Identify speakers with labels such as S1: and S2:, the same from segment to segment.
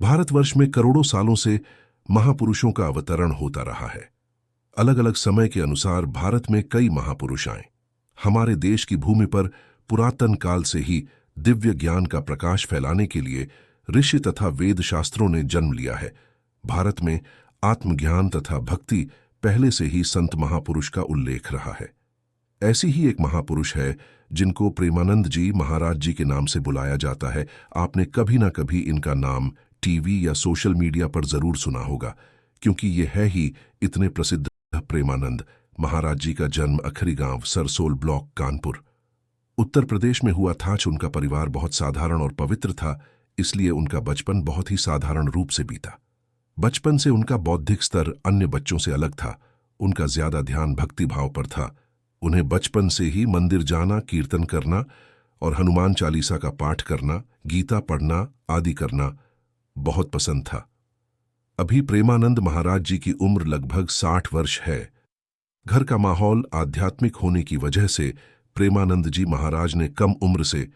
S1: भारतवर्ष में करोड़ों सालों से महापुरुषों का अवतरण होता रहा है। अलग अलग समय के अनुसार भारत में कई महापुरुष आए। हमारे देश की भूमि पर पुरातन काल से ही दिव्य ज्ञान का प्रकाश फैलाने के लिए ऋषि तथा वेद शास्त्रों ने जन्म लिया है। भारत में आत्मज्ञान तथा भक्ति पहले से ही संत महापुरुष का उल्लेख रहा है। ऐसी ही एक महापुरुष है जिनको प्रेमानंद जी महाराज जी के नाम से बुलाया जाता है। आपने कभी ना कभी इनका नाम टीवी या सोशल मीडिया पर जरूर सुना होगा, क्योंकि ये है ही इतने प्रसिद्ध। प्रेमानंद महाराज जी का जन्म अखरी गांव सरसोल ब्लॉक कानपुर उत्तर प्रदेश में हुआ था। उनका परिवार बहुत साधारण और पवित्र था, इसलिए उनका बचपन बहुत ही साधारण रूप से बीता। बचपन से उनका बौद्धिक स्तर अन्य बच्चों से अलग था। उनका ज्यादा ध्यान भक्ति भाव पर था। उन्हें बचपन से ही मंदिर जाना, कीर्तन करना और हनुमान चालीसा का पाठ करना, गीता पढ़ना आदि करना बहुत पसंद था। अभी प्रेमानंद महाराज जी की उम्र लगभग 60 वर्ष है। घर का माहौल आध्यात्मिक होने की वजह से प्रेमानंद जी महाराज ने कम उम्र से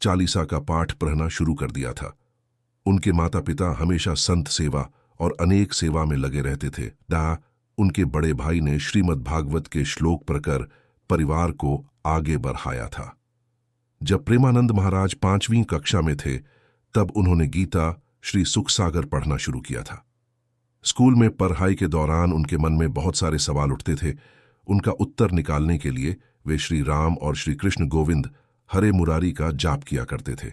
S1: चालीसा का पाठ पढ़ना शुरू कर दिया था। उनके माता पिता हमेशा संत सेवा और अनेक सेवा में लगे रहते थे। उनके बड़े भाई ने श्रीमद् भागवत के श्लोक पढ़कर परिवार को आगे बढ़ाया था। जब प्रेमानंद महाराज 5वीं कक्षा में थे, तब उन्होंने गीता, श्री सुखसागर पढ़ना शुरू किया था। स्कूल में पढ़ाई के दौरान उनके मन में बहुत सारे सवाल उठते थे। उनका उत्तर निकालने के लिए वे श्री राम और श्री कृष्ण गोविंद हरे मुरारी का जाप किया करते थे।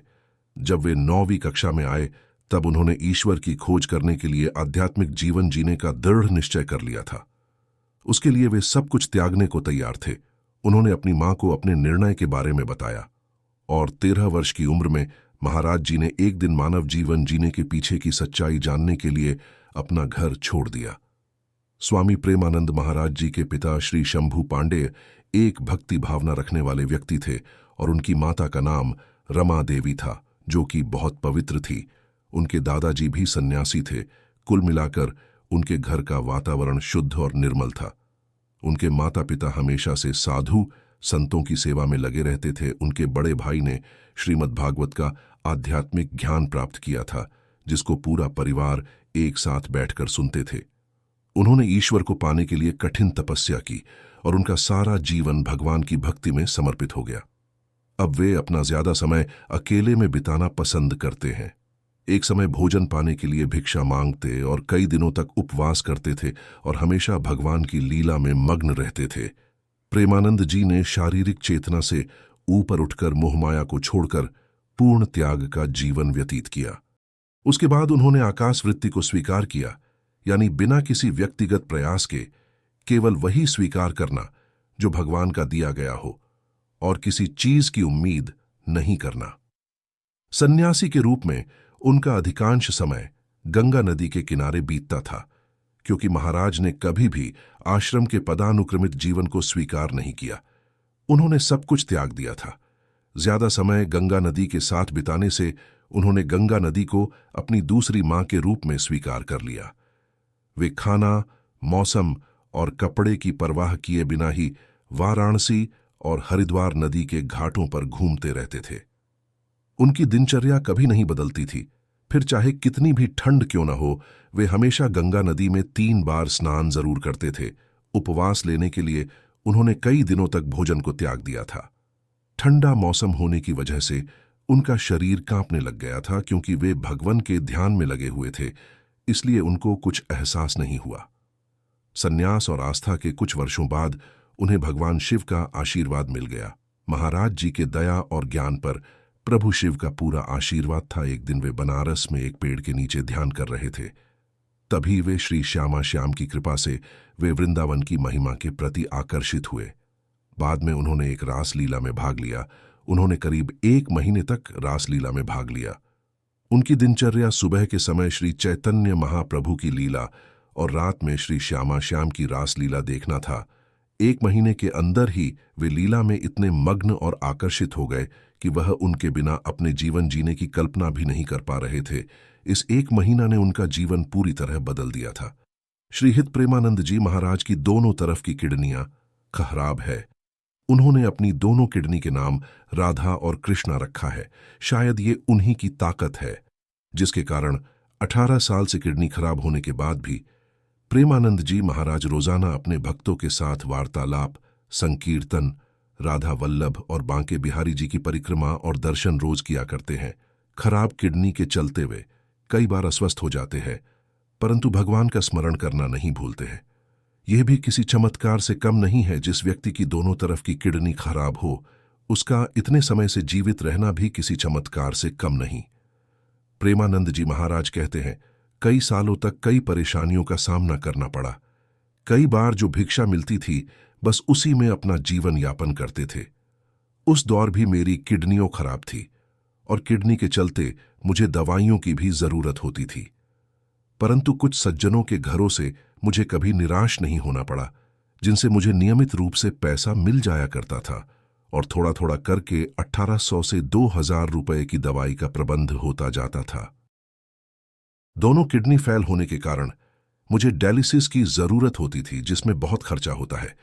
S1: जब वे 9वीं कक्षा में आए, तब उन्होंने ईश्वर की खोज करने के लिए आध्यात्मिक जीवन जीने का दृढ़ निश्चय कर लिया था। उसके लिए वे सब कुछ त्यागने को तैयार थे। उन्होंने अपनी मां को अपने निर्णय के बारे में बताया और 13 वर्ष की उम्र में महाराज जी ने एक दिन मानव जीवन जीने के पीछे की सच्चाई जानने के लिए अपना घर छोड़ दिया। स्वामी प्रेमानंद महाराज जी के पिता श्री शंभू पांडे एक भक्ति भावना रखने वाले व्यक्ति थे और उनकी माता का नाम रमा देवी था, जो कि बहुत पवित्र थी। उनके दादाजी भी सन्यासी थे। कुल मिलाकर उनके घर का वातावरण शुद्ध और निर्मल था। उनके माता पिता हमेशा से साधु संतों की सेवा में लगे रहते थे। उनके बड़े भाई ने श्रीमद् भागवत का आध्यात्मिक ज्ञान प्राप्त किया था, जिसको पूरा परिवार एक साथ बैठकर सुनते थे। उन्होंने ईश्वर को पाने के लिए कठिन तपस्या की और उनका सारा जीवन भगवान की भक्ति में समर्पित हो गया। अब वे अपना ज्यादा समय अकेले में बिताना पसंद करते हैं। एक समय भोजन पाने के लिए भिक्षा मांगते और कई दिनों तक उपवास करते थे और हमेशा भगवान की लीला में मग्न रहते थे। प्रेमानंद जी ने शारीरिक चेतना से ऊपर उठकर मोहमाया को छोड़कर पूर्ण त्याग का जीवन व्यतीत किया। उसके बाद उन्होंने आकाश वृत्ति को स्वीकार किया, यानी बिना किसी व्यक्तिगत प्रयास के केवल वही स्वीकार करना जो भगवान का दिया गया हो और किसी चीज की उम्मीद नहीं करना। सन्यासी के रूप में उनका अधिकांश समय गंगा नदी के किनारे बीतता था, क्योंकि महाराज ने कभी भी आश्रम के पदानुक्रमित जीवन को स्वीकार नहीं किया। उन्होंने सब कुछ त्याग दिया था। ज्यादा समय गंगा नदी के साथ बिताने से उन्होंने गंगा नदी को अपनी दूसरी मां के रूप में स्वीकार कर लिया। वे खाना, मौसम और कपड़े की परवाह किए बिना ही वाराणसी और हरिद्वार नदी के घाटों पर घूमते रहते थे। उनकी दिनचर्या कभी नहीं बदलती थी। फिर चाहे कितनी भी ठंड क्यों न हो, वे हमेशा गंगा नदी में 3 बार स्नान जरूर करते थे। उपवास लेने के लिए उन्होंने कई दिनों तक भोजन को त्याग दिया था। ठंडा मौसम होने की वजह से उनका शरीर कांपने लग गया था, क्योंकि वे भगवान के ध्यान में लगे हुए थे, इसलिए उनको कुछ एहसास नहीं हुआ। सन्यास और आस्था के कुछ वर्षों बाद उन्हें भगवान शिव का आशीर्वाद मिल गया। महाराज जी के दया और ज्ञान पर प्रभु शिव का पूरा आशीर्वाद था। एक दिन वे बनारस में एक पेड़ के नीचे ध्यान कर रहे थे। तभी वे श्री श्यामा श्याम की कृपा से वे वृंदावन की महिमा के प्रति आकर्षित हुए। बाद में उन्होंने एक रासलीला में भाग लिया। उन्होंने करीब 1 महीने तक रासलीला में भाग लिया। उनकी दिनचर्या सुबह के समय श्री चैतन्य महाप्रभु की लीला और रात में श्री श्यामा श्याम की रासलीला देखना था। 1 महीने के अंदर ही वे लीला में इतने मग्न और आकर्षित हो गए कि वह उनके बिना अपने जीवन जीने की कल्पना भी नहीं कर पा रहे थे। इस 1 महीना ने उनका जीवन पूरी तरह बदल दिया था। श्री हित प्रेमानंद जी महाराज की दोनों तरफ की किडनियां खराब है। उन्होंने अपनी दोनों किडनी के नाम राधा और कृष्णा रखा है। शायद ये उन्हीं की ताकत है, जिसके कारण 18 साल से किडनी खराब होने के बाद भी प्रेमानंद जी महाराज रोजाना अपने भक्तों के साथ वार्तालाप, संकीर्तन, राधा वल्लभ और बांके बिहारी जी की परिक्रमा और दर्शन रोज किया करते हैं। खराब किडनी के चलते वे कई बार अस्वस्थ हो जाते हैं, परंतु भगवान का स्मरण करना नहीं भूलते हैं। यह भी किसी चमत्कार से कम नहीं है। जिस व्यक्ति की दोनों तरफ की किडनी खराब हो, उसका इतने समय से जीवित रहना भी किसी चमत्कार से कम नहीं। प्रेमानंद जी महाराज कहते हैं, कई सालों तक कई परेशानियों का सामना करना पड़ा। कई बार जो भिक्षा मिलती थी बस उसी में अपना जीवन यापन करते थे। उस दौर भी मेरी किडनियों खराब थी और किडनी के चलते मुझे दवाइयों की भी जरूरत होती थी, परंतु कुछ सज्जनों के घरों से मुझे कभी निराश नहीं होना पड़ा, जिनसे मुझे नियमित रूप से पैसा मिल जाया करता था और थोड़ा थोड़ा करके 1800 से 2000 रुपए की दवाई का प्रबंध होता जाता था। दोनों किडनी फेल होने के कारण मुझे डायलिसिस की जरूरत होती थी, जिसमें बहुत खर्चा होता है,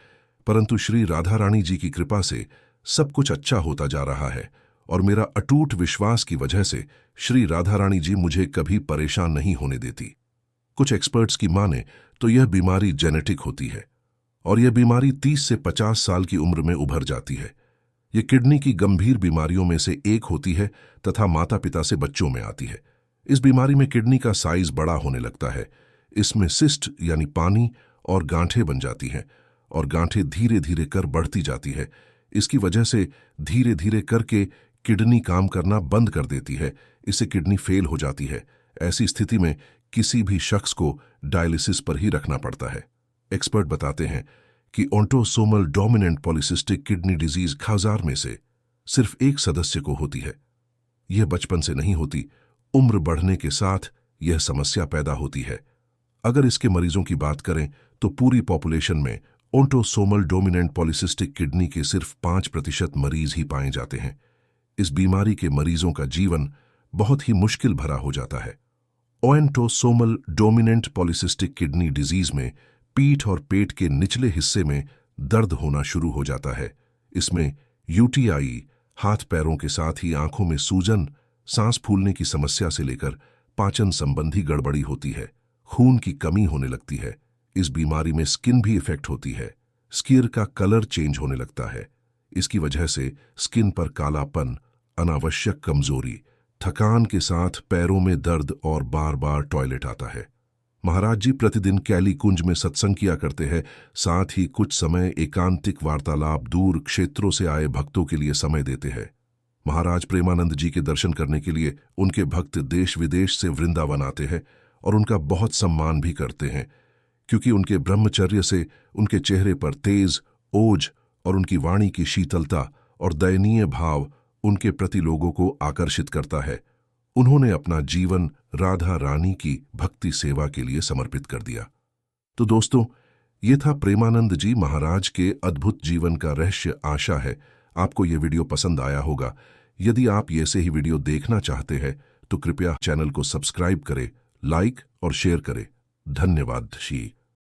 S1: परंतु श्री राधा रानी जी की कृपा से सब कुछ अच्छा होता जा रहा है और मेरा अटूट विश्वास की वजह से श्री राधा रानी जी मुझे कभी परेशान नहीं होने देती। कुछ एक्सपर्ट्स की माने तो यह बीमारी जेनेटिक होती है और यह बीमारी 30 से 50 साल की उम्र में उभर जाती है। यह किडनी की गंभीर बीमारियों में से एक होती है तथा माता पिता से बच्चों में आती है। इस बीमारी में किडनी का साइज बड़ा होने लगता है। इसमें सिस्ट यानी पानी और गांठें बन जाती हैं और गांठें धीरे धीरे कर बढ़ती जाती है। इसकी वजह से धीरे धीरे करके किडनी काम करना बंद कर देती है। इससे किडनी फेल हो जाती है। ऐसी स्थिति में किसी भी शख्स को डायलिसिस पर ही रखना पड़ता है। एक्सपर्ट बताते हैं कि autosomal dominant polycystic kidney disease खासदार में से सिर्फ एक सदस्य को होती है। यह बचपन से नहीं होती, उम्र बढ़ने के साथ यह समस्या पैदा होती है। अगर इसके मरीजों की बात करें तो पूरी पॉपुलेशन में ऑटोसोमल डोमिनेंट पॉलीसिस्टिक किडनी के सिर्फ 5% मरीज ही पाए जाते हैं। इस बीमारी के मरीजों का जीवन बहुत ही मुश्किल भरा हो जाता है। Autosomal dominant polycystic kidney disease में पीठ और पेट के निचले हिस्से में दर्द होना शुरू हो जाता है। इसमें यूटीआई, हाथ पैरों के साथ ही आंखों में सूजन, सांस फूलने की समस्या से लेकर पाचन संबंधी गड़बड़ी होती है। खून की कमी होने लगती है। इस बीमारी में स्किन भी इफेक्ट होती है। स्किन का कलर चेंज होने लगता है। इसकी वजह से स्किन पर कालापन, अनावश्यक कमजोरी, थकान के साथ पैरों में दर्द और बार बार टॉयलेट आता है। महाराज जी प्रतिदिन कैली कुंज में सत्संग किया करते हैं, साथ ही कुछ समय एकांतिक वार्तालाप दूर क्षेत्रों से आए भक्तों के लिए समय देते हैं। महाराज प्रेमानंद जी के दर्शन करने के लिए उनके भक्त देश विदेश से वृंदावन आते हैं और उनका बहुत सम्मान भी करते हैं, क्योंकि उनके ब्रह्मचर्य से उनके चेहरे पर तेज, ओज और उनकी वाणी की शीतलता और दयनीय भाव उनके प्रति लोगों को आकर्षित करता है। उन्होंने अपना जीवन राधा रानी की भक्ति सेवा के लिए समर्पित कर दिया। तो दोस्तों, ये था प्रेमानंद जी महाराज के अद्भुत जीवन का रहस्य। आशा है आपको ये वीडियो पसंद आया होगा। यदि आप ऐसे ही वीडियो देखना चाहते हैं तो कृपया चैनल को सब्सक्राइब करें, लाइक और शेयर करें। धन्यवाद।